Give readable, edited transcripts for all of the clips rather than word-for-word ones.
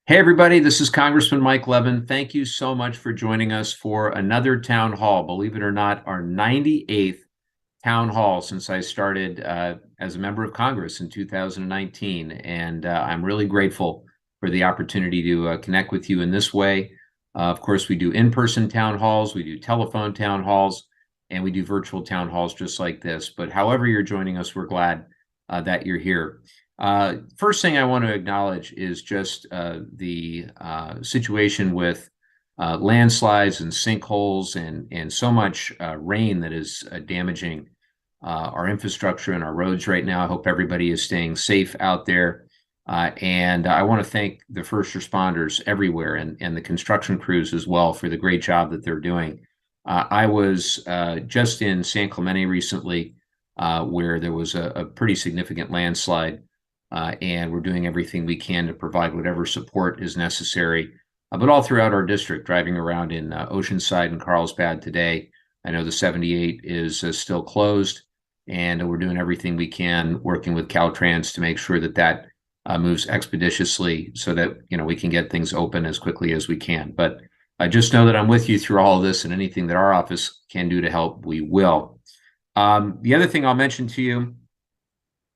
Hey, everybody, this is Congressman Mike Levin. Thank you so much for joining us for another town hall. Believe it or not, our 98th town hall since I started as a member of Congress in 2019. And I'm really grateful for the opportunity to connect with you in this way. Of course, we do in-person town halls, we do telephone town halls, and we do virtual town halls just like this. But however you're joining us, we're glad that you're here. First thing I want to acknowledge is just the situation with landslides and sinkholes and so much rain that is damaging our infrastructure and our roads right now. I hope everybody is staying safe out there. And I want to thank the first responders everywhere and the construction crews as well for the great job that they're doing. I was just in San Clemente recently, where there was a pretty significant landslide, and we're doing everything we can to provide whatever support is necessary. But all throughout our district, driving around in Oceanside and Carlsbad today, I know the 78 is still closed, and we're doing everything we can, working with Caltrans to make sure that that moves expeditiously so that we can get things open as quickly as we can. But just know that I'm with you through all of this, and anything that our office can do to help, we will. The other thing I'll mention to you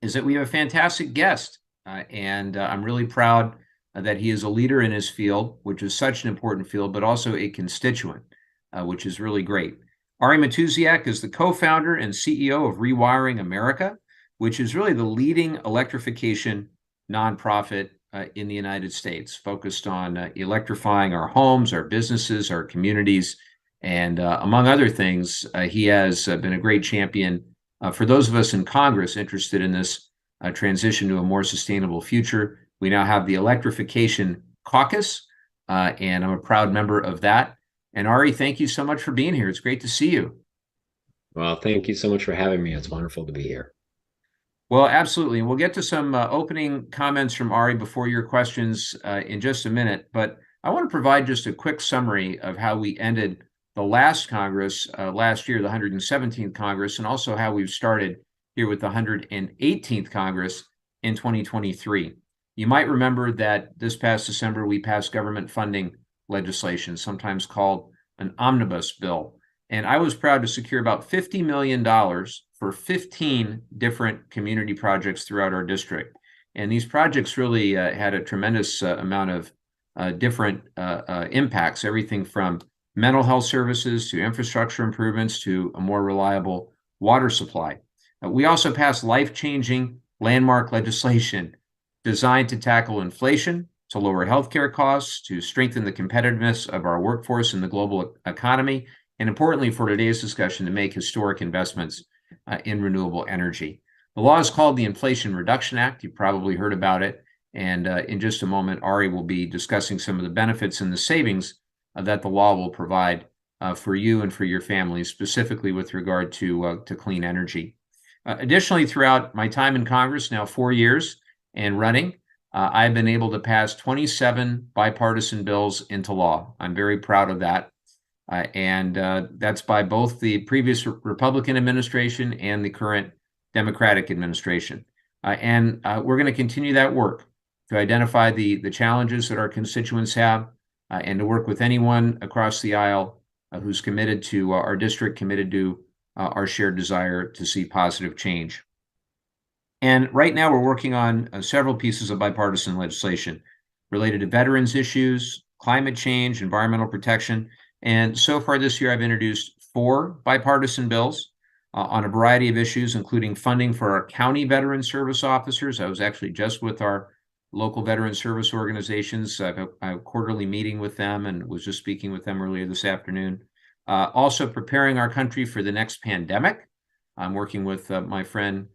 is that we have a fantastic guest, and I'm really proud that he is a leader in his field, which is such an important field, but also a constituent, which is really great. Ari Matusiak is the co-founder and CEO of Rewiring America, which is really the leading electrification nonprofit in the United States, focused on electrifying our homes, our businesses, our communities, and among other things, he has been a great champion for those of us in Congress interested in this transition to a more sustainable future. We now have the Electrification Caucus, and I'm a proud member of that. And Ari, thank you so much for being here. It's great to see you. Well, thank you so much for having me. It's wonderful to be here. Well, absolutely. And we'll get to some opening comments from Ari before your questions in just a minute. But I want to provide just a quick summary of how we ended the last Congress last year, the 117th Congress, and also how we've started here with the 118th Congress in 2023. You might remember that this past December, we passed government funding legislation, sometimes called an omnibus bill. And I was proud to secure about $50 million for 15 different community projects throughout our district. And these projects really had a tremendous amount of different impacts, everything from mental health services to infrastructure improvements to a more reliable water supply. We also passed life-changing landmark legislation designed to tackle inflation, to lower healthcare costs, to strengthen the competitiveness of our workforce in the global economy, and importantly for today's discussion, to make historic investments in renewable energy. The law is called the Inflation Reduction Act. You probably heard about it. And in just a moment, Ari will be discussing some of the benefits and the savings that the law will provide for you and for your family, specifically with regard to clean energy. Additionally, throughout my time in Congress, now 4 years and running, I've been able to pass 27 bipartisan bills into law. I'm very proud of that. And that's by both the previous Republican administration and the current Democratic administration. And we're going to continue that work to identify the challenges that our constituents have, and to work with anyone across the aisle who's committed to our district, committed to our shared desire to see positive change. And right now we're working on several pieces of bipartisan legislation related to veterans issues, climate change, environmental protection. And so far this year, I've introduced 4 bipartisan bills on a variety of issues, including funding for our county veteran service officers. I was actually just with our local veteran service organizations. I have a quarterly meeting with them and was just speaking with them earlier this afternoon. Also preparing our country for the next pandemic. I'm working with my friend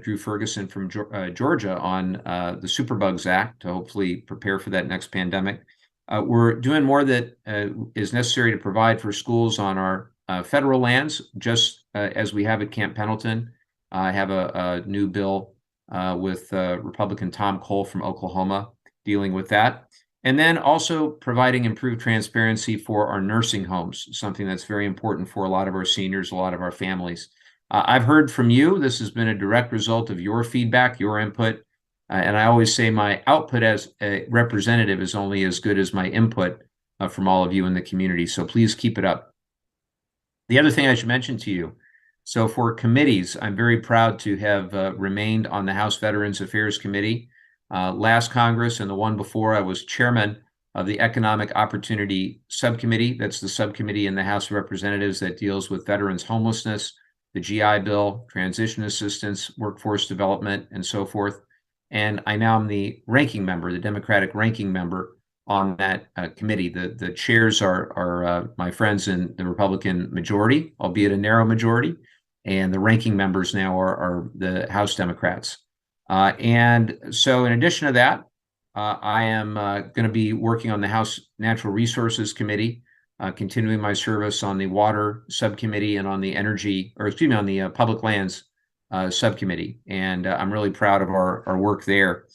Drew Ferguson from Georgia on the Superbugs Act to hopefully prepare for that next pandemic. We're doing more that is necessary to provide for schools on our federal lands, just as we have at Camp Pendleton. I have a new bill with Republican Tom Cole from Oklahoma dealing with that. And then also providing improved transparency for our nursing homes, something that's very important for a lot of our seniors, a lot of our families. I've heard from you. This has been a direct result of your feedback, your input, And I always say my output as a representative is only as good as my input from all of you in the community. So please keep it up. The other thing I should mention to you, so for committees, I'm very proud to have remained on the House Veterans Affairs Committee. Last Congress and the one before, I was chairman of the Economic Opportunity Subcommittee. That's the subcommittee in the House of Representatives that deals with veterans homelessness, the GI Bill, transition assistance, workforce development, and so forth. And I now am the ranking member, the Democratic ranking member on that committee. The chairs are my friends in the Republican majority, albeit a narrow majority, and the ranking members now are the House Democrats. And so in addition to that, I am going to be working on the House Natural Resources Committee, continuing my service on the Water Subcommittee and on the Energy, or excuse me, on the Public Lands Subcommittee. And I'm really proud of our work there.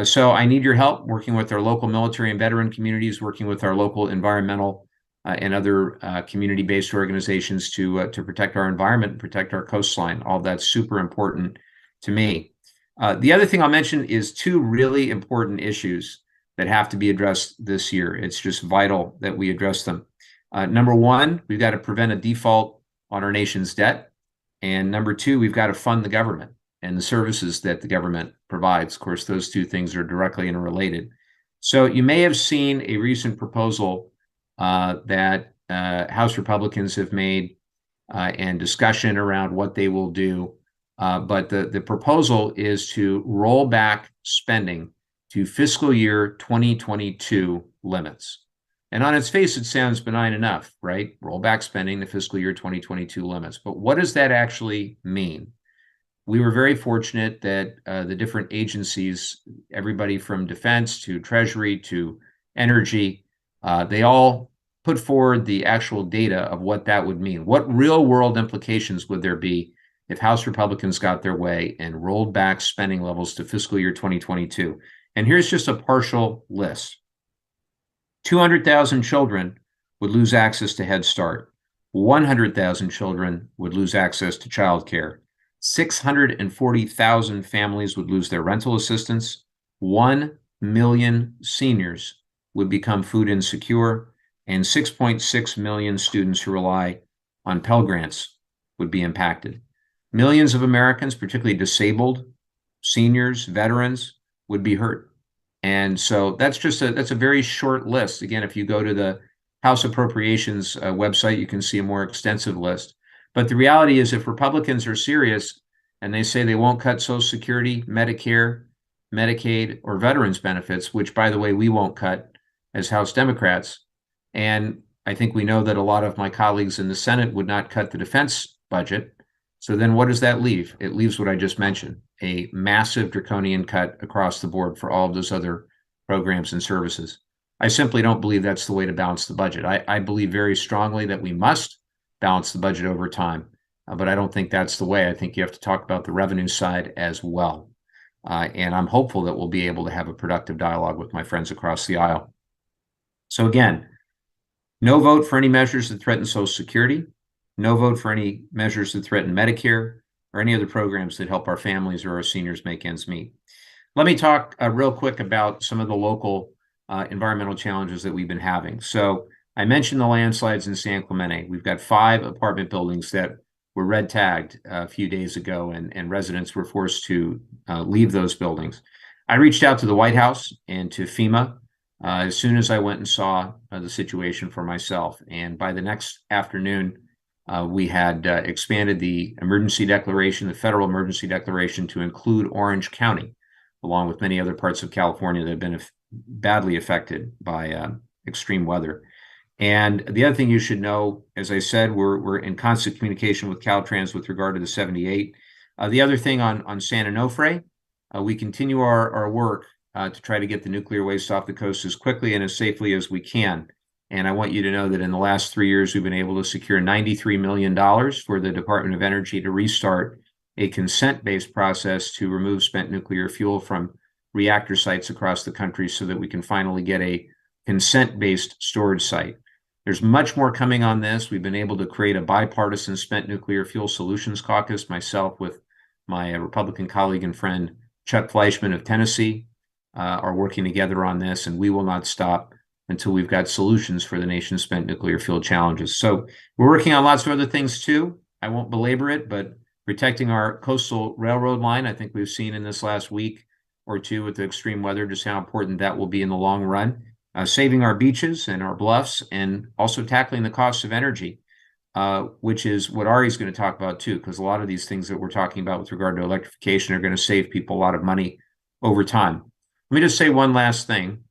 So I need your help working with our local military and veteran communities, working with our local environmental and other community-based organizations to protect our environment and protect our coastline. All that's super important to me. The other thing I'll mention is two really important issues that have to be addressed this year. It's just vital that we address them. Number one, we've got to prevent a default on our nation's debt. And number two, we've got to fund the government and the services that the government provides. Of course, those two things are directly interrelated. So you may have seen a recent proposal that House Republicans have made and discussion around what they will do. But the proposal is to roll back spending to fiscal year 2022 limits. And on its face, it sounds benign enough, right? Roll back spending to fiscal year 2022 limits. But what does that actually mean? We were very fortunate that the different agencies, everybody from defense to Treasury to energy, they all put forward the actual data of what that would mean. What real world implications would there be if House Republicans got their way and rolled back spending levels to fiscal year 2022? And here's just a partial list. 200,000 children would lose access to Head Start. 100,000 children would lose access to childcare. 640,000 families would lose their rental assistance. 1 million seniors would become food insecure, and 6.6 million students who rely on Pell Grants would be impacted. Millions of Americans, particularly disabled, seniors, veterans, would be hurt. And so that's a very short list. Again, if you go to the House Appropriations website, you can see a more extensive list. But the reality is, if Republicans are serious and they say they won't cut Social Security, Medicare, Medicaid, or veterans benefits, which, by the way, we won't cut as House Democrats, and I think we know that a lot of my colleagues in the Senate would not cut the defense budget. So then what does that leave? It leaves what I just mentioned, a massive draconian cut across the board for all of those other programs and services. I simply don't believe that's the way to balance the budget. I believe very strongly that we must balance the budget over time. But I don't think that's the way. I think you have to talk about the revenue side as well. And I'm hopeful that we'll be able to have a productive dialogue with my friends across the aisle. So again, no vote for any measures that threaten Social Security, no vote for any measures that threaten Medicare or any other programs that help our families or our seniors make ends meet. Let me talk real quick about some of the local environmental challenges that we've been having. So I mentioned the landslides in San Clemente. We've got 5 apartment buildings that were red tagged a few days ago, and residents were forced to leave those buildings. I reached out to the White House and to FEMA as soon as I went and saw the situation for myself. And by the next afternoon, we had expanded the emergency declaration, the federal emergency declaration, to include Orange County, along with many other parts of California that have been badly affected by extreme weather. And the other thing you should know, as I said, we're in constant communication with Caltrans with regard to the 78. The other thing on San Onofre, we continue our work to try to get the nuclear waste off the coast as quickly and as safely as we can. And I want you to know that in the last 3 years, we've been able to secure $93 million for the Department of Energy to restart a consent-based process to remove spent nuclear fuel from reactor sites across the country so that we can finally get a consent-based storage site. There's much more coming on this. We've been able to create a bipartisan spent nuclear fuel solutions caucus, myself with my Republican colleague and friend, Chuck Fleischman of Tennessee are working together on this, and we will not stop until we've got solutions for the nation's spent nuclear fuel challenges. So we're working on lots of other things too. I won't belabor it, but protecting our coastal railroad line, I think we've seen in this last week or two with the extreme weather just how important that will be in the long run. Saving our beaches and our bluffs, and also tackling the cost of energy, which is what Ari's going to talk about too, because a lot of these things that we're talking about with regard to electrification are going to save people a lot of money over time. Let me just say one last thing.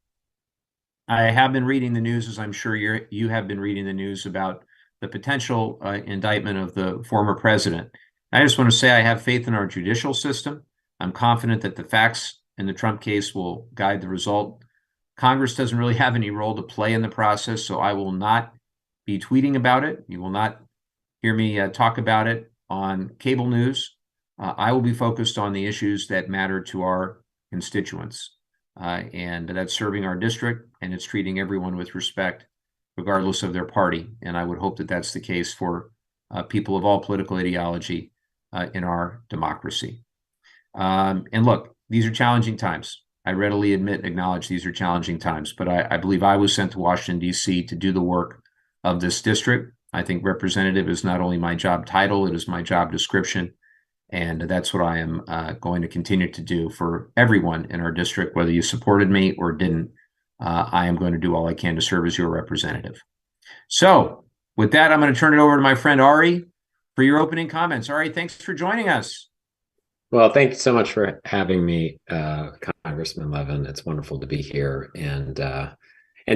I have been reading the news, as I'm sure you have been reading the news, about the potential indictment of the former president. I just want to say I have faith in our judicial system. I'm confident that the facts in the Trump case will guide the result. Congress doesn't really have any role to play in the process, so I will not be tweeting about it. You will not hear me talk about it on cable news. I will be focused on the issues that matter to our constituents. And that's serving our district, and it's treating everyone with respect, regardless of their party. And I would hope that that's the case for people of all political ideology in our democracy. And look, these are challenging times. I readily admit and acknowledge these are challenging times, but I believe I was sent to Washington, D.C. to do the work of this district. I think representative is not only my job title, it is my job description. And that's what I am going to continue to do for everyone in our district, whether you supported me or didn't. I am going to do all I can to serve as your representative. So with that, I'm going to turn it over to my friend Ari for your opening comments. Ari, thanks for joining us. Well, thank you so much for having me, Congressman Levin. It's wonderful to be here and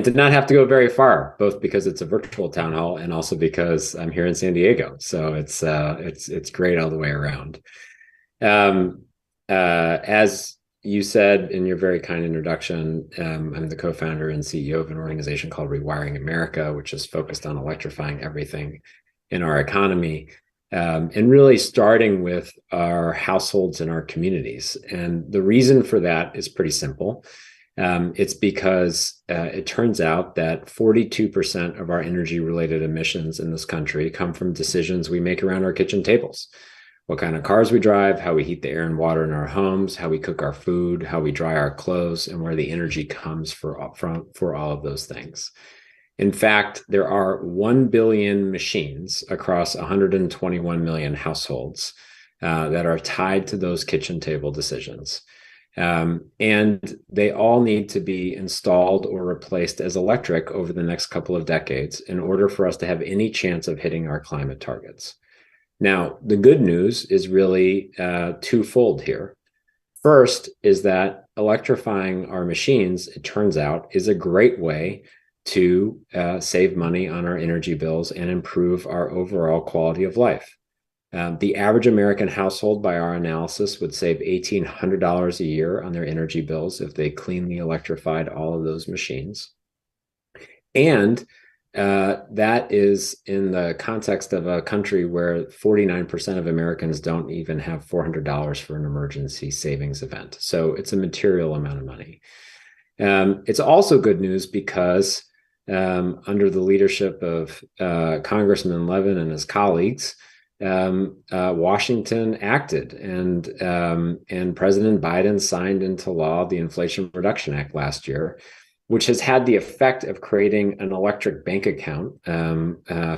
to not have to go very far, both because it's a virtual town hall and also because I'm here in San Diego. So it's great all the way around. As you said in your very kind introduction, I'm the co-founder and CEO of an organization called Rewiring America, which is focused on electrifying everything in our economy, and really starting with our households and our communities. And the reason for that is pretty simple. It's because it turns out that 42% of our energy-related emissions in this country come from decisions we make around our kitchen tables. What kind of cars we drive, how we heat the air and water in our homes, how we cook our food, how we dry our clothes, and where the energy comes for all of those things. In fact, there are 1 billion machines across 121 million households that are tied to those kitchen table decisions. And they all need to be installed or replaced as electric over the next couple of decades in order for us to have any chance of hitting our climate targets. Now, the good news is really twofold here. First is that electrifying our machines, it turns out, is a great way to save money on our energy bills and improve our overall quality of life. The average American household, by our analysis, would save $1,800 a year on their energy bills if they cleanly electrified all of those machines. And that is in the context of a country where 49% of Americans don't even have $400 for an emergency savings event. So it's a material amount of money. It's also good news because under the leadership of Congressman Levin and his colleagues, Washington acted, and President Biden signed into law the Inflation Reduction Act last year, which has had the effect of creating an electric bank account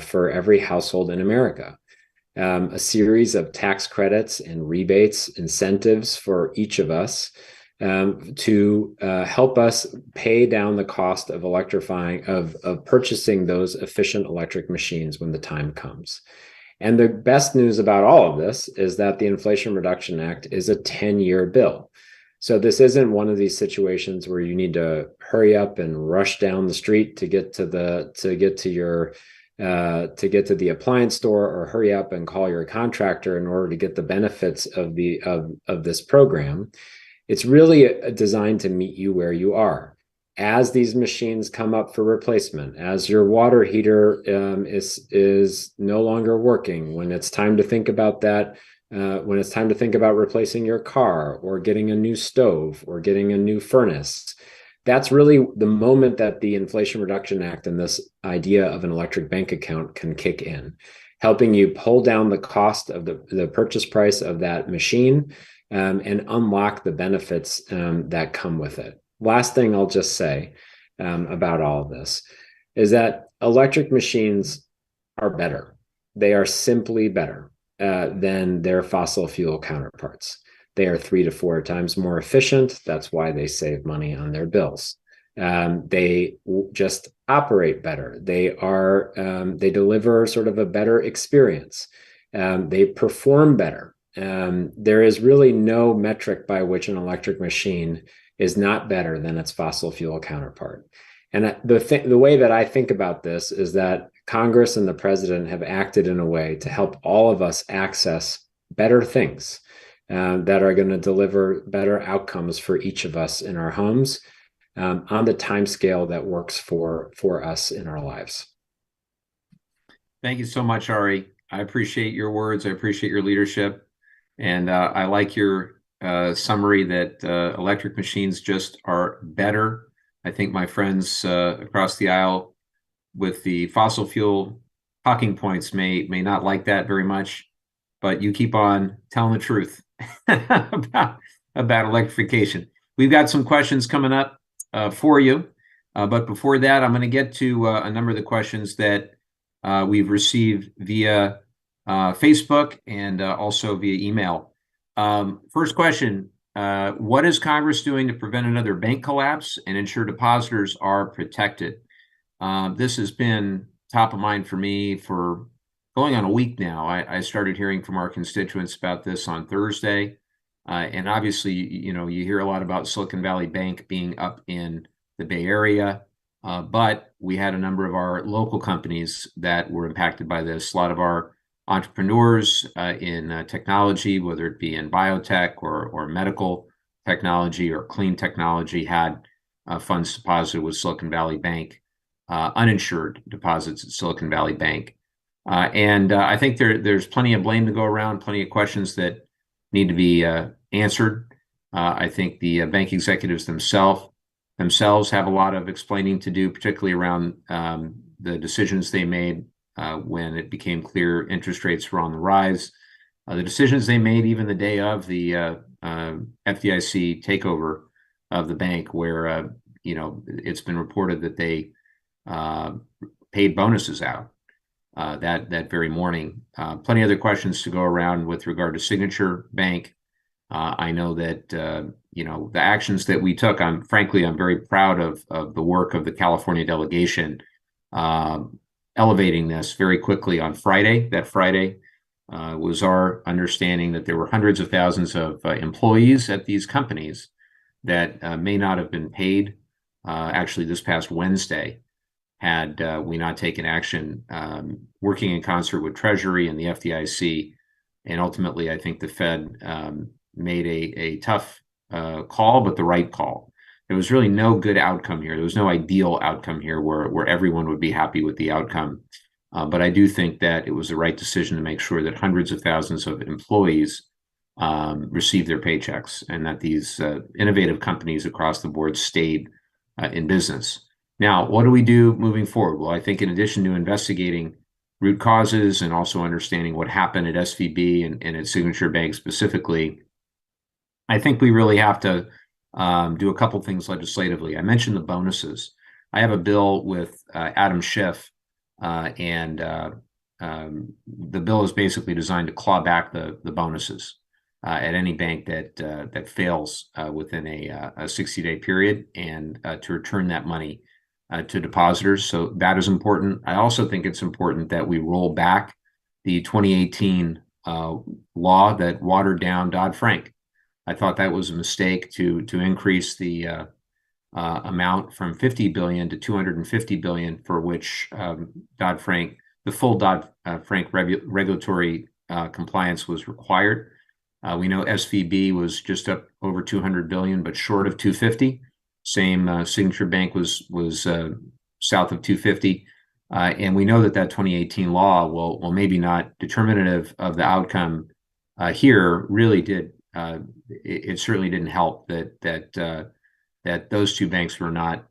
for every household in America. A series of tax credits and rebates, incentives for each of us to help us pay down the cost of electrifying, of purchasing those efficient electric machines when the time comes. And the best news about all of this is that the Inflation Reduction Act is a 10-year bill. So this isn't one of these situations where you need to hurry up and rush down the street to get to the appliance store, or hurry up and call your contractor in order to get the benefits of this program. It's really designed to meet you where you are. As these machines come up for replacement, as your water heater is no longer working, when it's time to think about that, when it's time to think about replacing your car or getting a new stove or getting a new furnace, that's really the moment that the Inflation Reduction Act and this idea of an electric bank account can kick in, helping you pull down the cost of the purchase price of that machine, and unlock the benefits that come with it. Last thing I'll just say about all of this is that electric machines are better. They are simply better than their fossil fuel counterparts. They are 3 to 4 times more efficient. That's why they save money on their bills. They just operate better. They deliver sort of a better experience. They perform better. There is really no metric by which an electric machine is not better than its fossil fuel counterpart. And the way that I think about this is that Congress and the president have acted in a way to help all of us access better things that are going to deliver better outcomes for each of us in our homes on the time scale that works for us in our lives. Thank you so much, Ari. I appreciate your words. I appreciate your leadership. And I like your summary that electric machines just are better. I think my friends across the aisle with the fossil fuel talking points may not like that very much, but you keep on telling the truth about electrification. We've got some questions coming up for you, but before that, I'm going to get to a number of the questions that we've received via Facebook and also via email. First question, what is Congress doing to prevent another bank collapse and ensure depositors are protected? This has been top of mind for me for going on a week now. I started hearing from our constituents about this on Thursday. And obviously, you hear a lot about Silicon Valley Bank being up in the Bay Area, but we had a number of our local companies that were impacted by this. A lot of our entrepreneurs in technology, whether it be in biotech or medical technology or clean technology, had funds deposited with Silicon Valley Bank, uninsured deposits at Silicon Valley Bank. And I think there's plenty of blame to go around, plenty of questions that need to be answered. I think the bank executives themselves have a lot of explaining to do, particularly around the decisions they made when it became clear interest rates were on the rise. The decisions they made even the day of the FDIC takeover of the bank, where it's been reported that they paid bonuses out that very morning. Plenty of other questions to go around with regard to Signature Bank. I know that the actions that we took. I'm very proud of the work of the California delegation, elevating this very quickly on Friday. That Friday was our understanding that there were hundreds of thousands of employees at these companies that may not have been paid. Actually, this past Wednesday, had we not taken action, working in concert with Treasury and the FDIC, and ultimately, I think the Fed made a tough call, but the right call. There was really no good outcome here. There was no ideal outcome here where everyone would be happy with the outcome. But I do think that it was the right decision to make sure that hundreds of thousands of employees received their paychecks, and that these innovative companies across the board stayed in business. Now, what do we do moving forward? Well, I think in addition to investigating root causes and also understanding what happened at SVB and at Signature Bank specifically, I think we really have to do a couple things legislatively. I mentioned the bonuses. I have a bill with Adam Schiff, and the bill is basically designed to claw back the bonuses at any bank that fails within a 60-day period, and to return that money to depositors. So that is important. I also think it's important that we roll back the 2018 law that watered down Dodd-Frank. I thought that was a mistake to increase the amount from 50 billion to 250 billion, for which Dodd-Frank, the full Dodd-Frank regulatory compliance was required. We know SVB was just up over 200 billion, but short of 250. Same Signature Bank was south of 250. And we know that 2018 law, will maybe not determinative of the outcome here, really did. It certainly didn't help that those two banks were not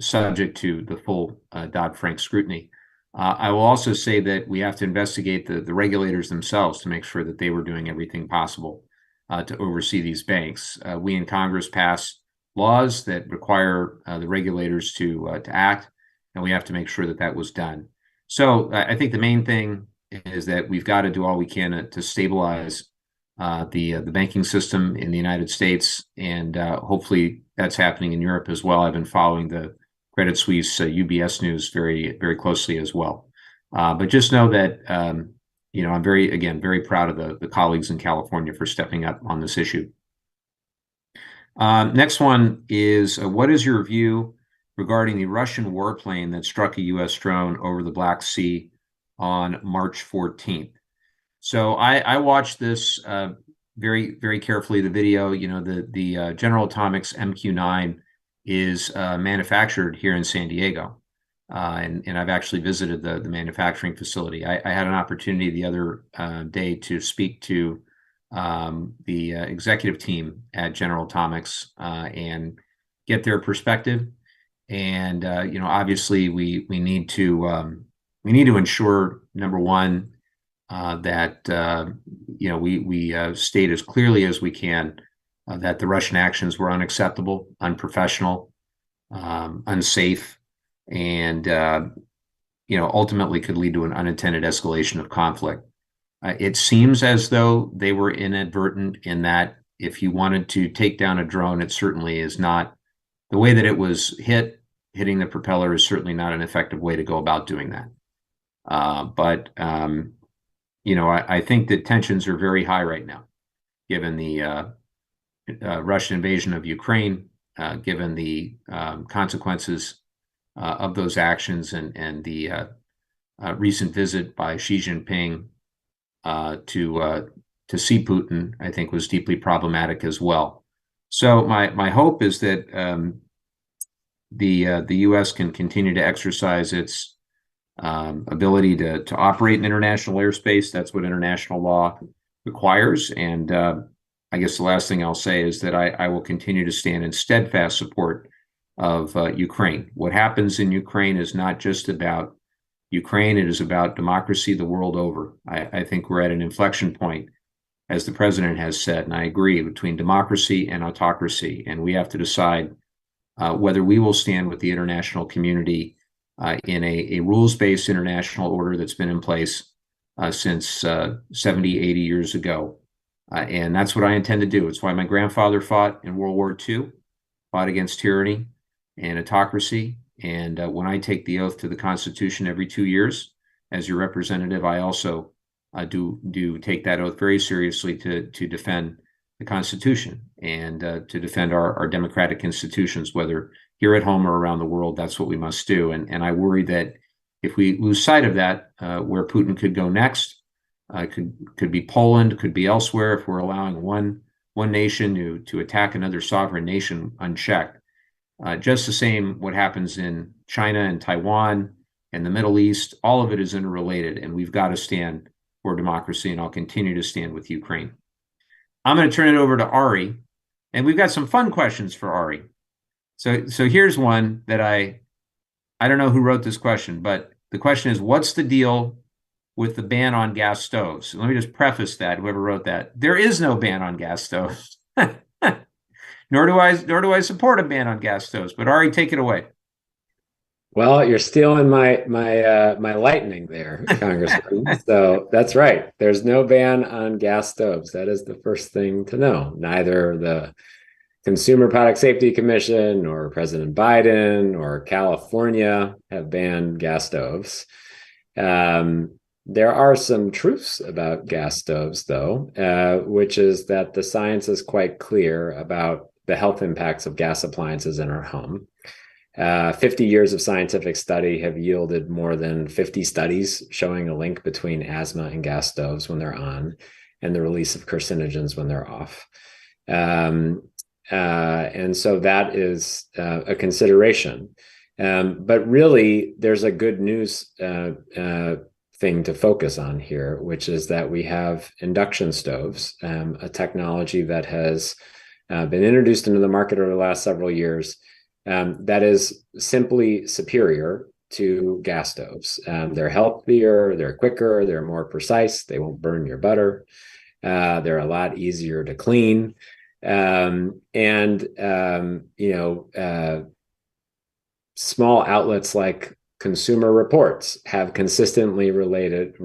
subject to the full Dodd-Frank scrutiny. I will also say that we have to investigate the regulators themselves to make sure that they were doing everything possible to oversee these banks. We in Congress pass laws that require the regulators to act, and we have to make sure that that was done. So I think the main thing is that we've got to do all we can to stabilize the banking system in the United States, and hopefully that's happening in Europe as well. I've been following the Credit Suisse UBS news very closely as well. But just know that I'm very proud of the colleagues in California for stepping up on this issue. Next one is what is your view regarding the Russian warplane that struck a U.S. drone over the Black Sea on March 14th? So I watched this very carefully. The video, the General Atomics MQ-9 is manufactured here in San Diego. And I've actually visited the manufacturing facility. I had an opportunity the other day to speak to the executive team at General Atomics and get their perspective. And obviously we need to ensure, number one, that we state as clearly as we can that the Russian actions were unacceptable, unprofessional, unsafe, and ultimately could lead to an unintended escalation of conflict. It seems as though they were inadvertent in that if you wanted to take down a drone, it certainly is not the way that it was hitting the propeller is certainly not an effective way to go about doing that. But I think that tensions are very high right now, given the Russian invasion of Ukraine, given the consequences of those actions, and the recent visit by Xi Jinping to see Putin, I think was deeply problematic as well. So my hope is that the U.S. can continue to exercise its ability to operate in international airspace. That's what international law requires. And I guess the last thing I'll say is that I will continue to stand in steadfast support of Ukraine. What happens in Ukraine is not just about Ukraine, it is about democracy the world over. I think we're at an inflection point, as the president has said, and I agree, between democracy and autocracy. And we have to decide whether we will stand with the international community in a rules-based international order that's been in place since 70, 80 years ago. And that's what I intend to do. It's why my grandfather fought in World War II, fought against tyranny and autocracy. And when I take the oath to the Constitution every 2 years as your representative, I also do take that oath very seriously to defend the Constitution and to defend our democratic institutions, whether here at home or around the world. That's what we must do. And I worry that if we lose sight of that, where Putin could go next, could be Poland, could be elsewhere, if we're allowing one nation to attack another sovereign nation unchecked. Just the same, what happens in China and Taiwan and the Middle East, all of it is interrelated, and we've got to stand for democracy, and I'll continue to stand with Ukraine. I'm going to turn it over to Ari, and we've got some fun questions for Ari. So here's one that I don't know who wrote this question, but the question is, what's the deal with the ban on gas stoves? Let me just preface that, whoever wrote that. There is no ban on gas stoves. Nor do I support a ban on gas stoves. But Ari, take it away. Well, you're stealing my lightning there, Congressman. So that's right. There's no ban on gas stoves. That is the first thing to know. Neither the Consumer Product Safety Commission or President Biden or California have banned gas stoves. There are some truths about gas stoves, though, which is that the science is quite clear about the health impacts of gas appliances in our home. 50 years of scientific study have yielded more than 50 studies showing a link between asthma and gas stoves when they're on and the release of carcinogens when they're off. And so that is a consideration. But really, there's a good news thing to focus on here, which is that we have induction stoves, a technology that has been introduced into the market over the last several years that is simply superior to gas stoves. They're healthier, they're quicker, they're more precise, they won't burn your butter. They're a lot easier to clean. And small outlets like Consumer Reports have consistently rated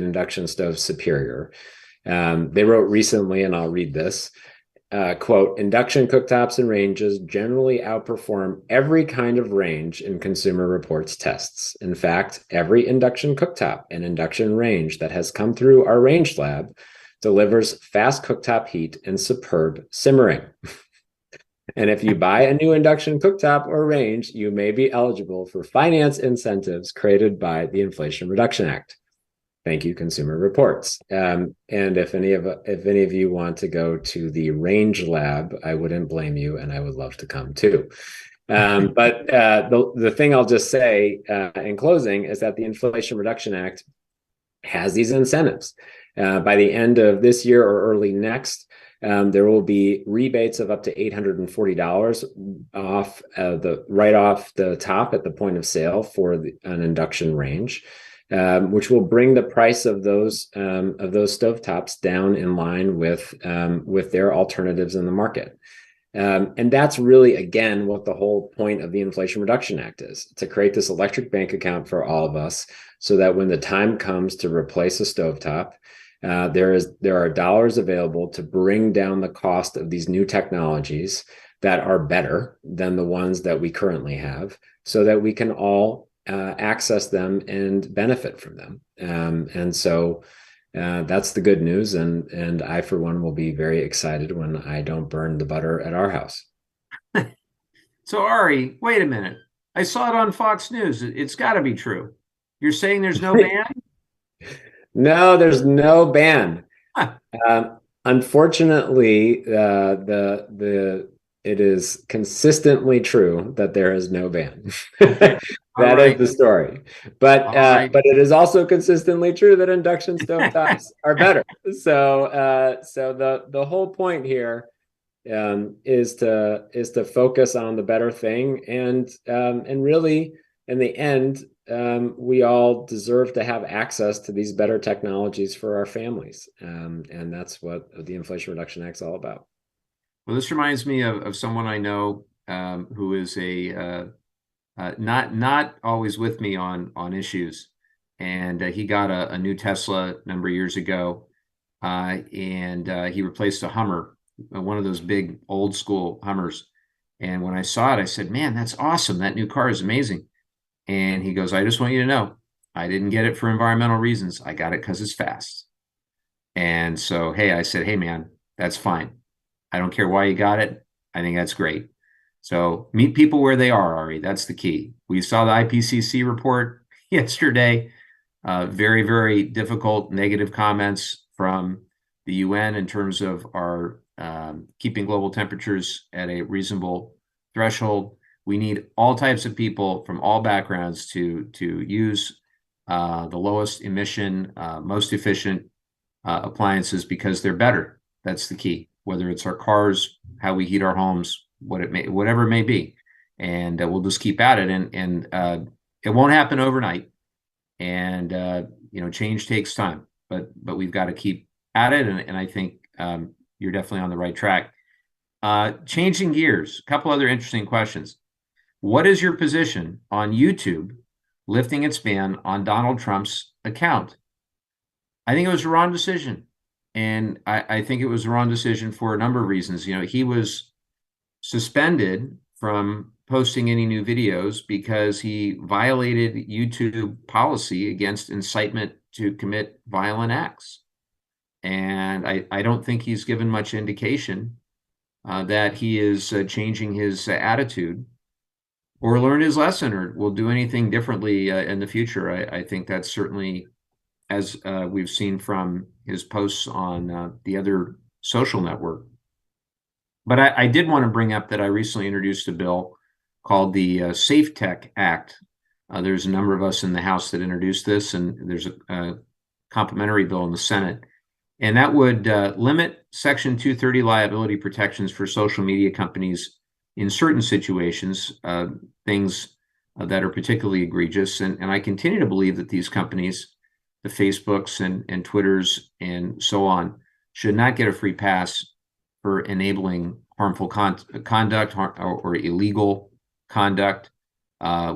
induction stoves superior. They wrote recently, and I'll read this, quote, induction cooktops and ranges generally outperform every kind of range in Consumer Reports tests. In fact, every induction cooktop and induction range that has come through our range lab delivers fast cooktop heat and superb simmering. And if you buy a new induction cooktop or range, you may be eligible for finance incentives created by the Inflation Reduction Act. Thank you, Consumer Reports. And if any of you want to go to the Range Lab, I wouldn't blame you, and I would love to come too. But the thing I'll just say in closing is that the Inflation Reduction Act has these incentives. By the end of this year or early next, there will be rebates of up to $840 off right off the top at the point of sale for an induction range. Which will bring the price of those stovetops down in line with their alternatives in the market. And that's really, again, what the whole point of the Inflation Reduction Act is, to create this electric bank account for all of us so that when the time comes to replace a stovetop, there are dollars available to bring down the cost of these new technologies that are better than the ones that we currently have, so that we can all access them and benefit from them. And so that's the good news. And I, for one, will be very excited when I don't burn the butter at our house. So Ari, wait a minute. I saw it on Fox News. It's got to be true. You're saying there's no ban? No, there's no ban. Huh. Unfortunately, it is consistently true that there is no ban. Okay. That is the story. But Right. but it is also consistently true that induction stovetops are better. So the whole point here is to focus on the better thing, and really in the end, we all deserve to have access to these better technologies for our families, and that's what the Inflation Reduction Act is all about. Well, this reminds me of someone I know who is not always with me on issues, and he got a new Tesla a number of years ago, and he replaced a Hummer, one of those big old school Hummers. And when I saw it, I said, "Man, that's awesome! That new car is amazing." And he goes, "I just want you to know, I didn't get it for environmental reasons. I got it because it's fast." And so, hey, I said, "Hey, man, that's fine. I don't care why you got it. I think that's great." So meet people where they are, Ari. That's the key. We saw the IPCC report yesterday. Very, very difficult negative comments from the UN in terms of our keeping global temperatures at a reasonable threshold. We need all types of people from all backgrounds to use the lowest emission, most efficient appliances, because they're better. That's the key. Whether it's our cars, how we heat our homes, whatever it may be, and we'll just keep at it. And it won't happen overnight. And change takes time, but we've got to keep at it. And I think you're definitely on the right track. Changing gears, a couple other interesting questions. What is your position on YouTube lifting its ban on Donald Trump's account? I think it was a wrong decision. And I think it was a wrong decision for a number of reasons. He was suspended from posting any new videos because he violated YouTube policy against incitement to commit violent acts. And I don't think he's given much indication that he is changing his attitude or learned his lesson or will do anything differently in the future. I think that's certainly, as we've seen from his posts on the other social network. But I did want to bring up that I recently introduced a bill called the Safe Tech Act. There's a number of us in the House that introduced this, and there's a complementary bill in the Senate. And that would limit Section 230 liability protections for social media companies in certain situations, things that are particularly egregious. And I continue to believe that these companies, the Facebooks and Twitters and so on, should not get a free pass for enabling harmful conduct or illegal conduct.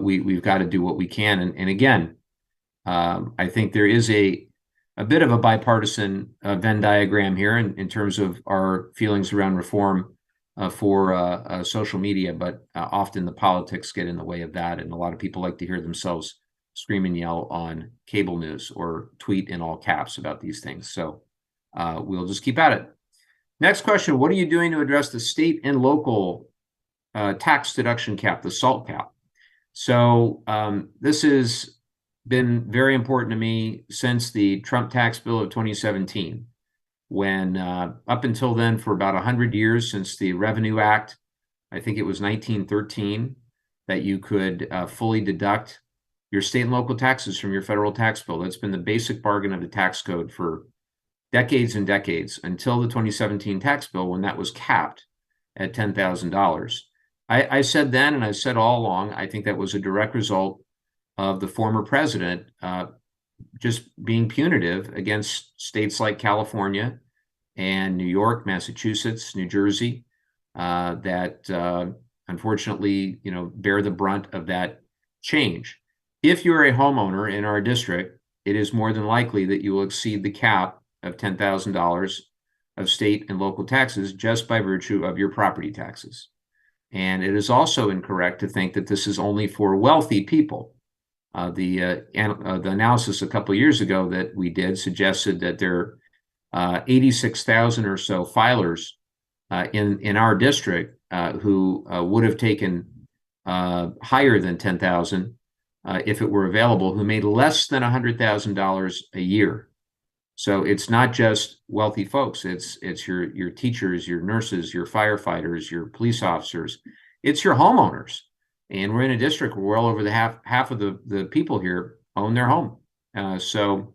We've got to do what we can. And again, I think there is a bit of a bipartisan Venn diagram here in terms of our feelings around reform for social media, but often the politics get in the way of that. And a lot of people like to hear themselves scream and yell on cable news or tweet in all caps about these things. So we'll just keep at it. Next question, what are you doing to address the state and local tax deduction cap, the SALT cap? So this has been very important to me since the Trump tax bill of 2017, when up until then, for about 100 years since the Revenue Act, I think it was 1913, that you could fully deduct your state and local taxes from your federal tax bill. That's been the basic bargain of the tax code for decades and decades until the 2017 tax bill, when that was capped at $10,000. I said then, and I've said all along, I think that was a direct result of the former president just being punitive against states like California and New York, Massachusetts, New Jersey, that unfortunately, bear the brunt of that change. If you're a homeowner in our district, it is more than likely that you will exceed the cap of $10,000 of state and local taxes just by virtue of your property taxes. And it is also incorrect to think that this is only for wealthy people. The analysis a couple of years ago that we did suggested that there are 86,000 or so filers in our district who would have taken higher than 10,000 if it were available, who made less than $100,000 a year. So it's not just wealthy folks. It's your teachers, your nurses, your firefighters, your police officers. It's your homeowners. And we're in a district where well over the half of the people here own their home. So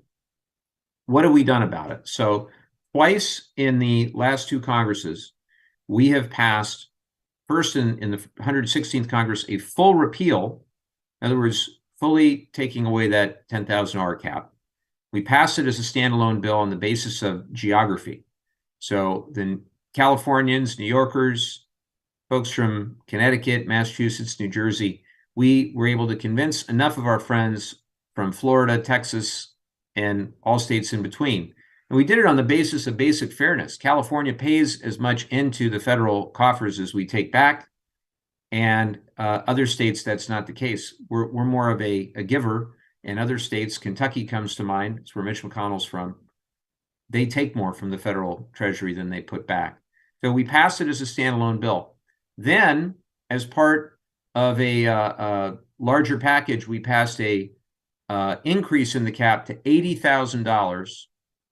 what have we done about it? So twice in the last two Congresses, we have passed, first in the 116th Congress, a full repeal. In other words, fully taking away that $10,000 cap. We passed it as a standalone bill on the basis of geography. So the Californians, New Yorkers, folks from Connecticut, Massachusetts, New Jersey, we were able to convince enough of our friends from Florida, Texas, and all states in between. And we did it on the basis of basic fairness. California pays as much into the federal coffers as we take back. And other states, that's not the case. We're more of a giver. In other states, Kentucky comes to mind. It's where Mitch McConnell's from. They take more from the federal treasury than they put back. So we passed it as a standalone bill. Then, as part of a larger package, we passed a increase in the cap to $80,000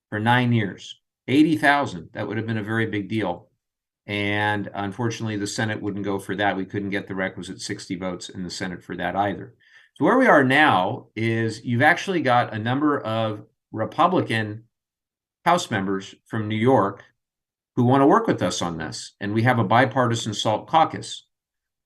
for 9 years. 80,000. That would have been a very big deal. And unfortunately, the Senate wouldn't go for that. We couldn't get the requisite 60 votes in the Senate for that either. So where we are now is you've actually got a number of Republican House members from New York who want to work with us on this. And we have a bipartisan SALT caucus.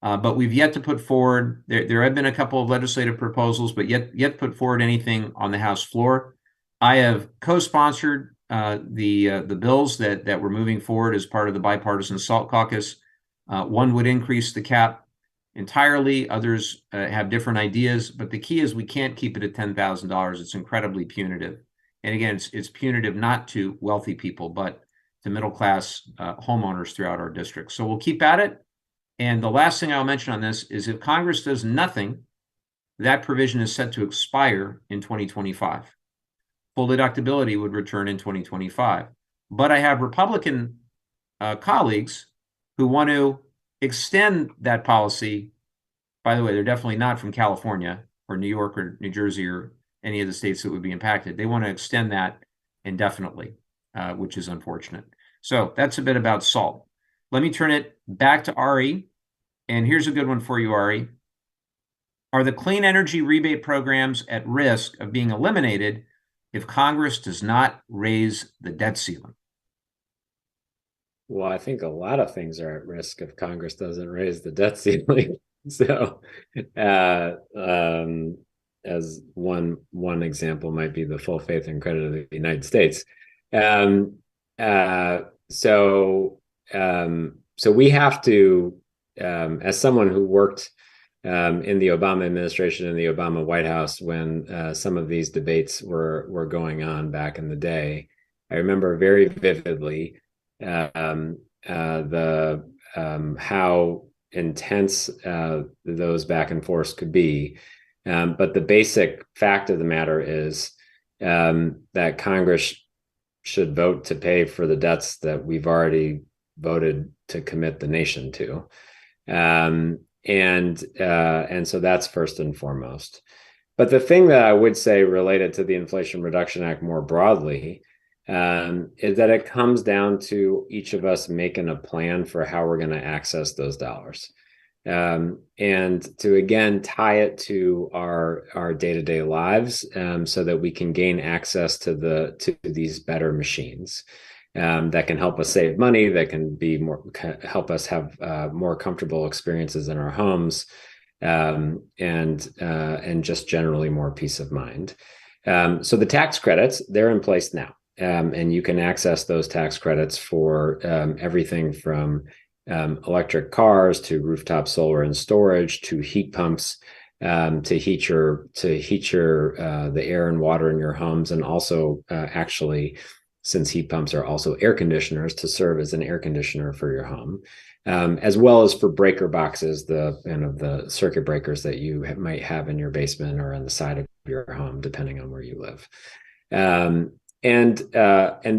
But we've yet to put forward, there have been a couple of legislative proposals, but yet put forward anything on the House floor. I have co-sponsored the bills that we're moving forward as part of the bipartisan SALT caucus. One would increase the cap entirely. Others have different ideas, but the key is we can't keep it at $10,000. It's incredibly punitive. And again, it's punitive not to wealthy people, but to middle-class homeowners throughout our district. So we'll keep at it. And the last thing I'll mention on this is if Congress does nothing, that provision is set to expire in 2025. Full deductibility would return in 2025. But I have Republican colleagues who want to extend that policy. By the way, they're definitely not from California or New York or New Jersey or any of the states that would be impacted. They want to extend that indefinitely, which is unfortunate. So that's a bit about SALT. Let me turn it back to Ari. And here's a good one for you, Ari. Are the clean energy rebate programs at risk of being eliminated if Congress does not raise the debt ceiling? Well, I think a lot of things are at risk if Congress doesn't raise the debt ceiling. So, as one example might be the full faith and credit of the United States. Uh, so so we have to, as someone who worked in the Obama administration and the Obama White House when some of these debates were going on back in the day, I remember very vividly the how intense those back and forths could be. But the basic fact of the matter is that Congress should vote to pay for the debts that we've already voted to commit the nation to. And so that's first and foremost. But the thing that I would say related to the Inflation Reduction Act more broadly is that it comes down to each of us making a plan for how we're going to access those dollars. And to again tie it to our day-to-day lives, so that we can gain access to these better machines that can help us save money, that can be more help us have more comfortable experiences in our homes, and just generally more peace of mind. So the tax credits, they're in place now, and you can access those tax credits for everything from electric cars to rooftop solar and storage to heat pumps, to heat your the air and water in your homes, and also actually, since heat pumps are also air conditioners, to serve as an air conditioner for your home, as well as for breaker boxes, the circuit breakers that you might have in your basement or on the side of your home, depending on where you live. And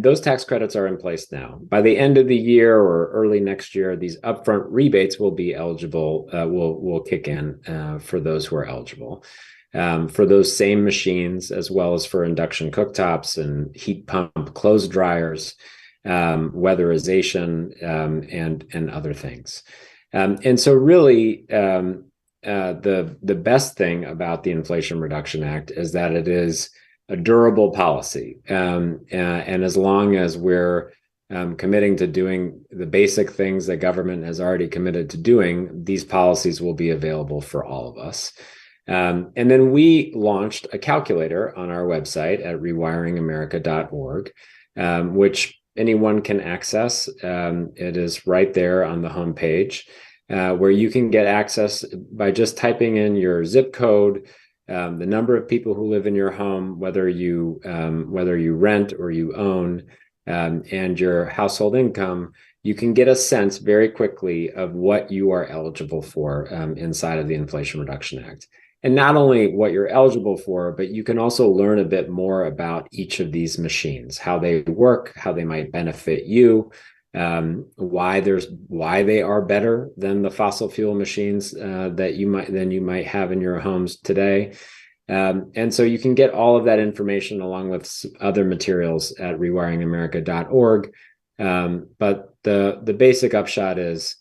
those tax credits are in place now. By the end of the year or early next year, these upfront rebates will be eligible, will kick in for those who are eligible, for those same machines, as well as for induction cooktops and heat pump clothes dryers, weatherization, and other things. And so really, the best thing about the Inflation Reduction Act is that it is a durable policy. And as long as we're committing to doing the basic things that government has already committed to doing, these policies will be available for all of us. And then we launched a calculator on our website at rewiringamerica.org, which anyone can access. It is right there on the homepage, where you can get access by just typing in your zip code, the number of people who live in your home, whether you rent or you own, and your household income. You can get a sense very quickly of what you are eligible for inside of the Inflation Reduction Act. And not only what you're eligible for, but you can also learn a bit more about each of these machines, how they work, how they might benefit you, why they are better than the fossil fuel machines that you might have in your homes today. And so you can get all of that information along with other materials at rewiringamerica.org. But the basic upshot is,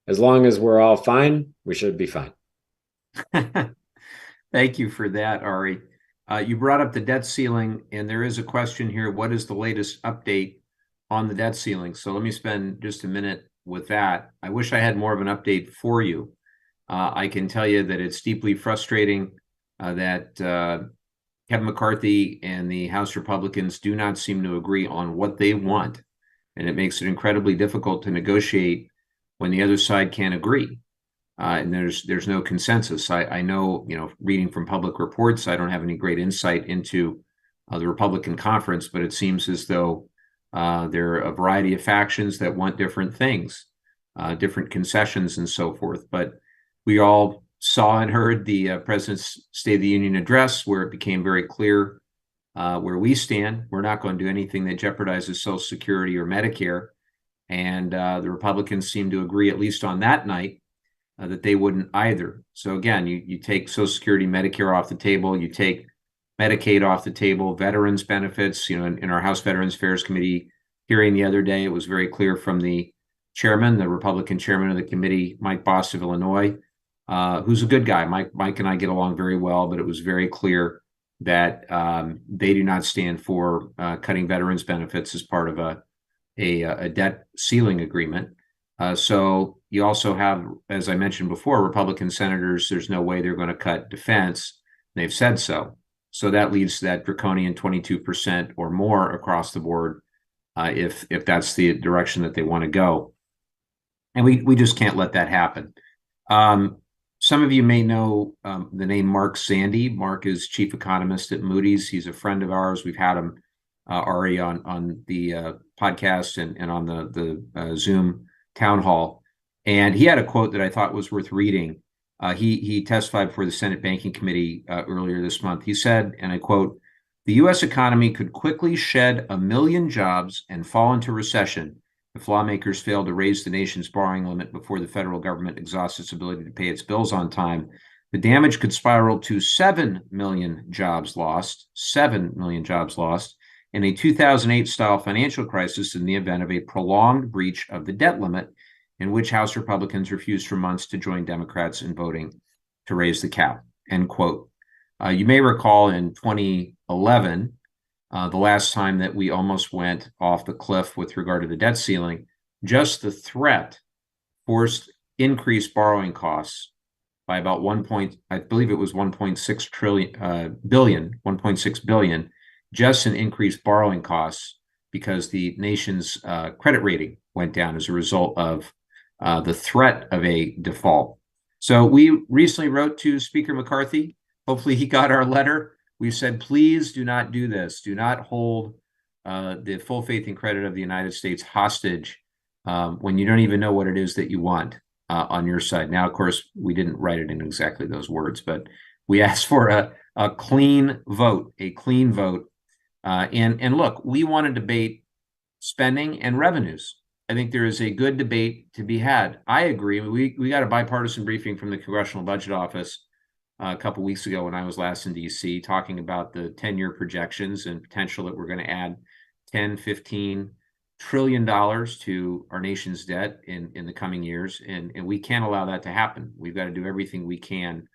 as long as we're all fine, we should be fine. Thank you for that, Ari. You brought up the debt ceiling, and there is a question here. What is the latest update on the debt ceiling? So let me spend just a minute with that. I wish I had more of an update for you. I can tell you that it's deeply frustrating that Kevin McCarthy and the House Republicans do not seem to agree on what they want. And it makes it incredibly difficult to negotiate when the other side can't agree. And there's no consensus. I know, reading from public reports, I don't have any great insight into the Republican conference, but it seems as though there are a variety of factions that want different things, different concessions and so forth. But we all saw and heard the President's State of the Union address, where it became very clear where we stand. We're not going to do anything that jeopardizes Social Security or Medicare. And the Republicans seem to agree, at least on that night, that they wouldn't either. So again, you take Social Security, Medicare off the table, you take Medicaid off the table, veterans benefits. In our House Veterans Affairs Committee hearing the other day, it was very clear from the chairman, the Republican chairman of the committee, Mike Bost of Illinois, who's a good guy. Mike and I get along very well, but it was very clear that they do not stand for cutting veterans benefits as part of a debt ceiling agreement. So you also have, as I mentioned before, Republican senators, there's no way they're going to cut defense. They've said so. So that leads to that draconian 22% or more across the board if that's the direction that they want to go. And we just can't let that happen. Some of you may know the name Mark Zandi. Mark is chief economist at Moody's. He's a friend of ours. We've had him already on the podcast and on the Zoom town hall. And he had a quote that I thought was worth reading. He testified before the Senate Banking Committee earlier this month. He said, and I quote, "The U.S. economy could quickly shed 1 million jobs and fall into recession if lawmakers fail to raise the nation's borrowing limit before the federal government exhausts its ability to pay its bills on time. The damage could spiral to 7 million jobs lost, 7 million jobs lost, in a 2008-style financial crisis in the event of a prolonged breach of the debt limit, in which House Republicans refused for months to join Democrats in voting to raise the cap," end quote. You may recall in 2011, the last time that we almost went off the cliff with regard to the debt ceiling, just the threat forced increased borrowing costs by about I believe it was 1.6 billion, 1.6 billion, just in increased borrowing costs because the nation's credit rating went down as a result of the threat of a default. So we recently wrote to Speaker McCarthy. Hopefully he got our letter. We said, please do not do this. Do not hold the full faith and credit of the United States hostage when you don't even know what it is that you want on your side. Now, of course, we didn't write it in exactly those words, but we asked for a clean vote, and look, we want to debate spending and revenues. I think there is a good debate to be had. I agree. We got a bipartisan briefing from the Congressional Budget Office a couple of weeks ago when I was last in DC, talking about the 10-year projections and potential that we're going to add 10, 15 trillion dollars to our nation's debt in the coming years. And we can't allow that to happen. We've got to do everything we can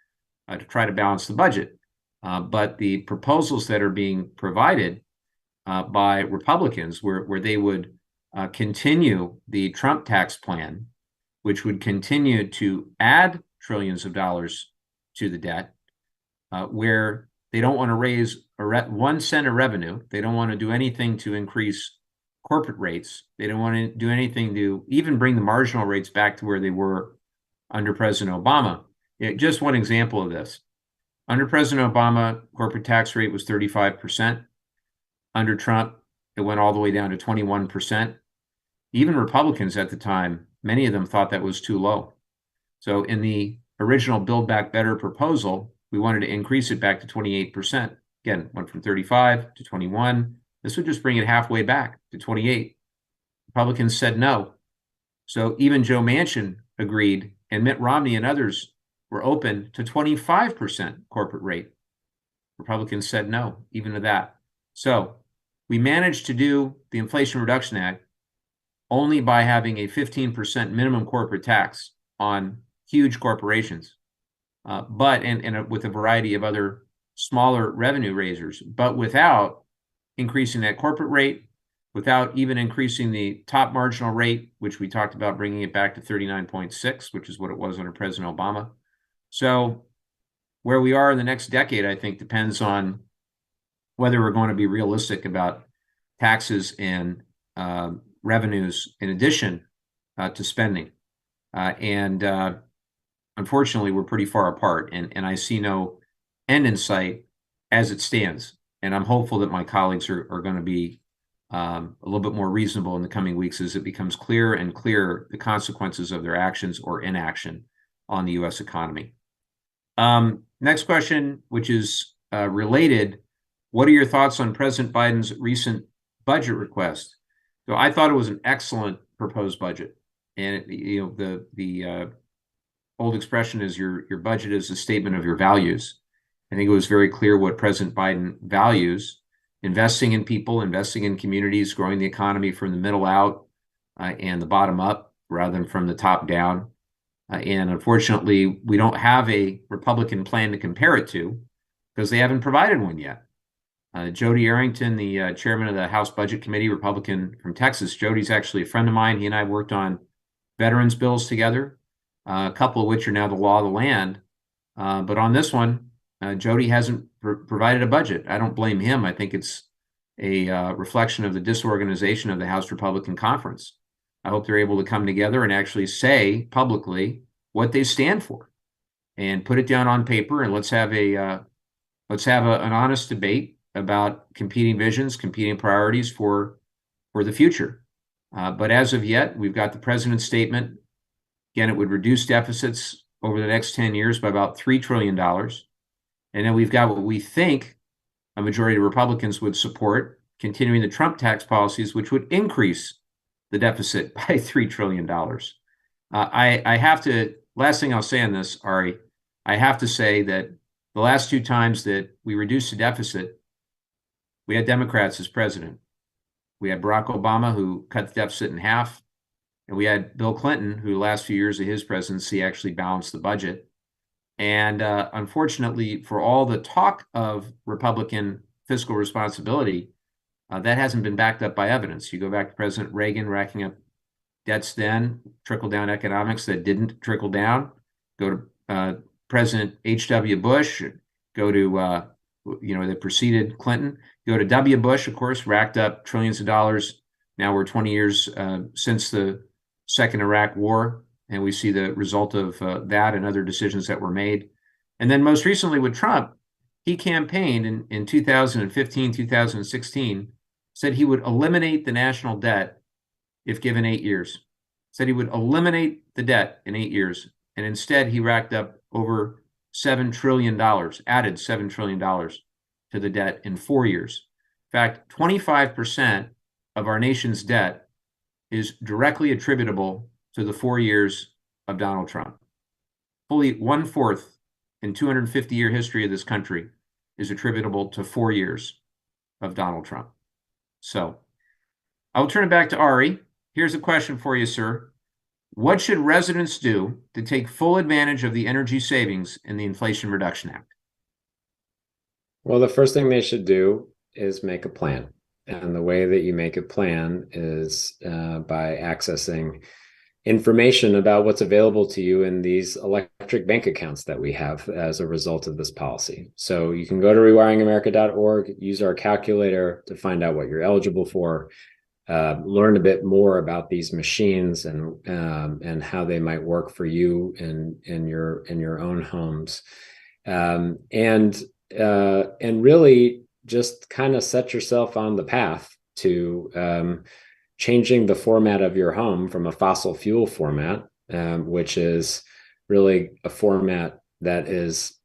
to try to balance the budget. But the proposals that are being provided by Republicans, where they would continue the Trump tax plan, which would continue to add trillions of dollars to the debt, where they don't want to raise 1 cent of revenue. They don't want to do anything to increase corporate rates. They don't want to do anything to even bring the marginal rates back to where they were under President Obama. Just one example of this. Under President Obama, corporate tax rate was 35%. Under Trump, it went all the way down to 21%. Even Republicans at the time, many of them thought that was too low. So in the original Build Back Better proposal, we wanted to increase it back to 28%. Again, went from 35 to 21. This would just bring it halfway back to 28. Republicans said no. So even Joe Manchin agreed, and Mitt Romney and others were open to 25% corporate rate. Republicans said no, even to that. So we managed to do the Inflation Reduction Act only by having a 15% minimum corporate tax on huge corporations, but with a variety of other smaller revenue raisers, but without increasing that corporate rate, without even increasing the top marginal rate, which we talked about bringing it back to 39.6, which is what it was under President Obama. So where we are in the next decade, I think, depends on whether we're going to be realistic about taxes and revenues in addition to spending. Unfortunately, we're pretty far apart, and I see no end in sight as it stands. And I'm hopeful that my colleagues are going to be a little bit more reasonable in the coming weeks as it becomes clearer and clearer the consequences of their actions or inaction on the U.S. economy. Next question, which is related. What are your thoughts on President Biden's recent budget request? So I thought it was an excellent proposed budget. And the old expression is your budget is a statement of your values. I think it was very clear what President Biden values: investing in people, investing in communities, growing the economy from the middle out and the bottom up rather than from the top down. And unfortunately, we don't have a Republican plan to compare it to because they haven't provided one yet. Jody Arrington, the chairman of the House Budget Committee, Republican from Texas. Jody's actually a friend of mine. He and I worked on veterans bills together, a couple of which are now the law of the land. But on this one, Jody hasn't provided a budget. I don't blame him. I think it's a reflection of the disorganization of the House Republican Conference. I hope they're able to come together and actually say publicly what they stand for and put it down on paper, and let's have an honest debate about competing visions, competing priorities for the future. But as of yet, we've got the president's statement. Again, it would reduce deficits over the next 10 years by about $3 trillion. And then we've got what we think a majority of Republicans would support, continuing the Trump tax policies, which would increase the deficit by $3 trillion. I have to, last thing I'll say on this, Ari, I have to say that the last two times that we reduced the deficit, we had Democrats as president. We had Barack Obama, who cut the deficit in half, and we had Bill Clinton, who the last few years of his presidency actually balanced the budget. And unfortunately, for all the talk of Republican fiscal responsibility, that hasn't been backed up by evidence. You go back to President Reagan racking up debts then, trickle-down economics that didn't trickle down. Go to President H.W. Bush, go to, that preceded Clinton. Go to W. Bush, of course, racked up trillions of dollars. Now we're 20 years since the second Iraq war, and we see the result of that and other decisions that were made. And then most recently with Trump, he campaigned in 2015, 2016, said he would eliminate the national debt if given 8 years. Said he would eliminate the debt in 8 years. And instead, he racked up over $7 trillion, added $7 trillion to the debt in 4 years. In fact, 25% of our nation's debt is directly attributable to the 4 years of Donald Trump. Fully 1/4 in 250-year history of this country is attributable to 4 years of Donald Trump. So I'll turn it back to Ari. Here's a question for you, sir. What should residents do to take full advantage of the energy savings in the Inflation Reduction Act? Well, the first thing they should do is make a plan. And the way that you make a plan is by accessing information about what's available to you in these electric bank accounts that we have as a result of this policy. So you can go to rewiringamerica.org, use our calculator to find out what you're eligible for, learn a bit more about these machines and how they might work for you in your own homes, and really just kind of set yourself on the path to changing the format of your home from a fossil fuel format, which is really a format that is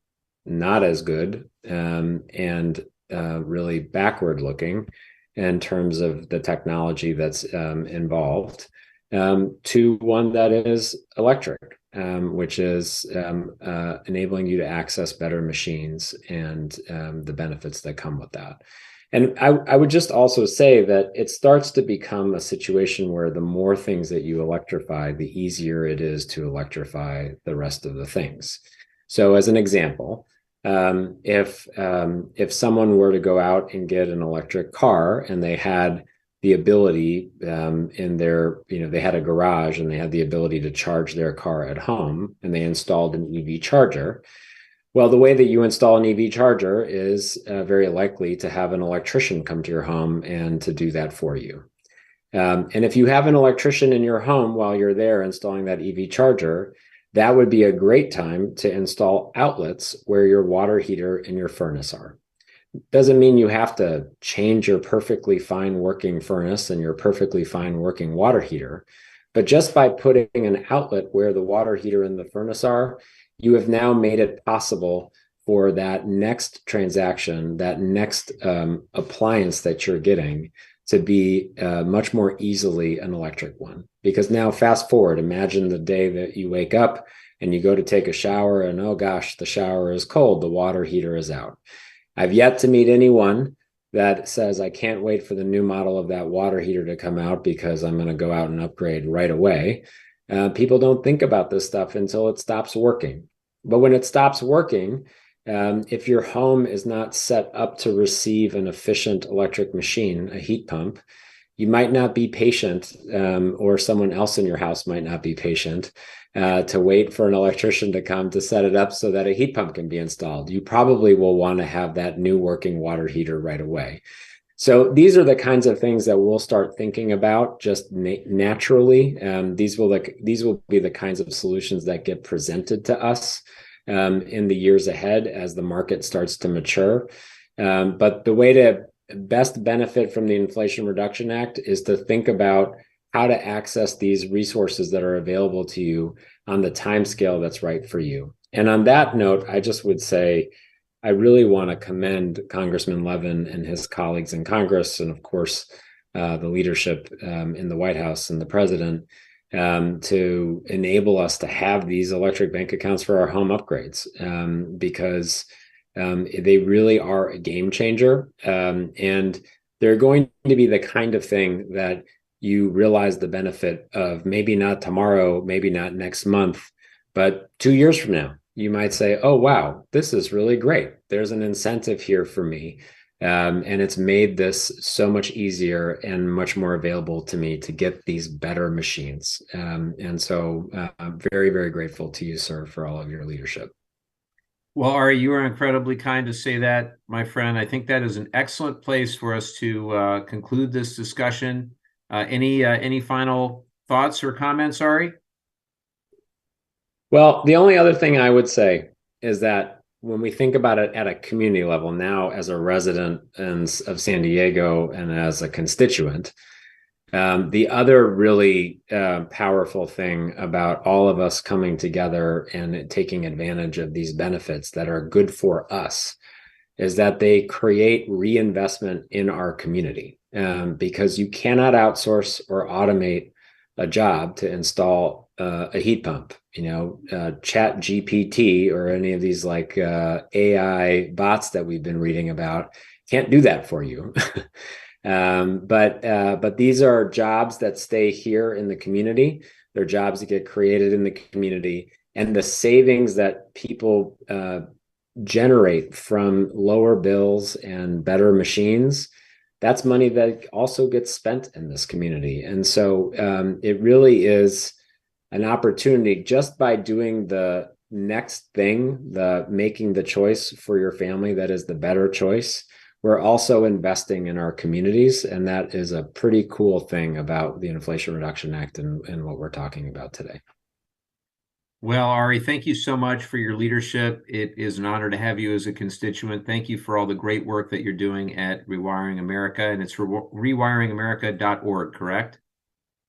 not as good and really backward looking in terms of the technology that's involved, to one that is electric, which is enabling you to access better machines and the benefits that come with that. And I would just also say that it starts to become a situation where the more things that you electrify, the easier it is to electrify the rest of the things. So as an example, if someone were to go out and get an electric car and they had the ability they had a garage and they had the ability to charge their car at home and they installed an EV charger. Well, the way that you install an EV charger is very likely to have an electrician come to your home and to do that for you. And if you have an electrician in your home while you're there installing that EV charger, that would be a great time to install outlets where your water heater and your furnace are. Doesn't mean you have to change your perfectly fine working furnace and your perfectly fine working water heater, but just by putting an outlet where the water heater and the furnace are, you have now made it possible for that next transaction, that next appliance that you're getting to be much more easily an electric one. Because now fast forward, imagine the day that you wake up and you go to take a shower and, oh gosh, the shower is cold, the water heater is out. I've yet to meet anyone that says, I can't wait for the new model of that water heater to come out because I'm going to go out and upgrade right away. People don't think about this stuff until it stops working. But when it stops working, if your home is not set up to receive an efficient electric machine, a heat pump, you might not be patient, or someone else in your house might not be patient to wait for an electrician to come to set it up so that a heat pump can be installed. You probably will want to have that new working water heater right away. So these are the kinds of things that we'll start thinking about just naturally. These will be the kinds of solutions that get presented to us in the years ahead as the market starts to mature. But the way to best benefit from the Inflation Reduction Act is to think about how to access these resources that are available to you on the time scale that's right for you. And on that note, I just would say, I really want to commend Congressman Levin and his colleagues in Congress, and of course, the leadership in the White House and the president to enable us to have these electric bank accounts for our home upgrades because they really are a game changer. And they're going to be the kind of thing that you realize the benefit of, maybe not tomorrow, maybe not next month, but 2 years from now. You might say, oh, wow, this is really great. There's an incentive here for me. And it's made this so much easier and much more available to me to get these better machines. And so I'm very, very grateful to you, sir, for all of your leadership. Well, Ari, you are incredibly kind to say that, my friend. I think that is an excellent place for us to conclude this discussion. Any final thoughts or comments, Ari? Well, the only other thing I would say is that when we think about it at a community level now, as a resident of San Diego and as a constituent, the other really powerful thing about all of us coming together and taking advantage of these benefits that are good for us is that they create reinvestment in our community, because you cannot outsource or automate a job to install a heat pump. Chat GPT or any of these like AI bots that we've been reading about can't do that for you. But these are jobs that stay here in the community. They're jobs that get created in the community, and the savings that people generate from lower bills and better machines, that's money that also gets spent in this community. And so it really is an opportunity, just by doing the next thing, making the choice for your family that is the better choice. We're also investing in our communities, and that is a pretty cool thing about the Inflation Reduction Act and what we're talking about today. Well, Ari, thank you so much for your leadership. It is an honor to have you as a constituent. Thank you for all the great work that you're doing at Rewiring America, and it's rewiringamerica.org, correct?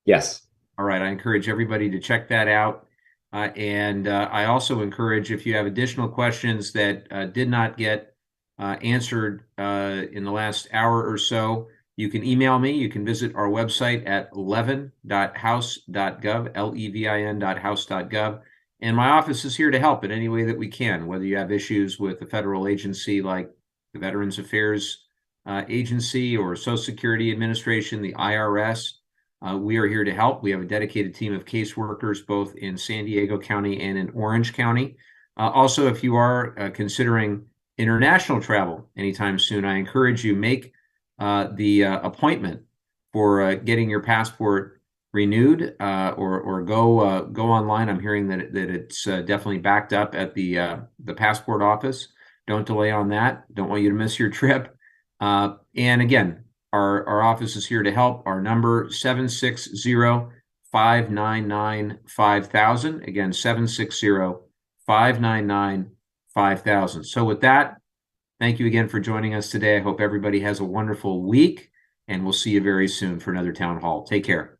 Yes. All right, I encourage everybody to check that out. And I also encourage, if you have additional questions that did not get answered in the last hour or so, you can email me. You can visit our website at levin.house.gov, levin.house.gov. And my office is here to help in any way that we can, whether you have issues with a federal agency like the Veterans Affairs Agency or Social Security Administration, the IRS. We are here to help. We have a dedicated team of caseworkers both in San Diego County and in Orange County. Also, if you are considering international travel anytime soon, I encourage you make the appointment for getting your passport renewed, or go online. I'm hearing that it's definitely backed up at the passport office. Don't delay on that. Don't want you to miss your trip. And again, our office is here to help. Our number 760-599-5000. Again, 760-599-5000. So with that, thank you again for joining us today. I hope everybody has a wonderful week, and we'll see you very soon for another town hall. Take care.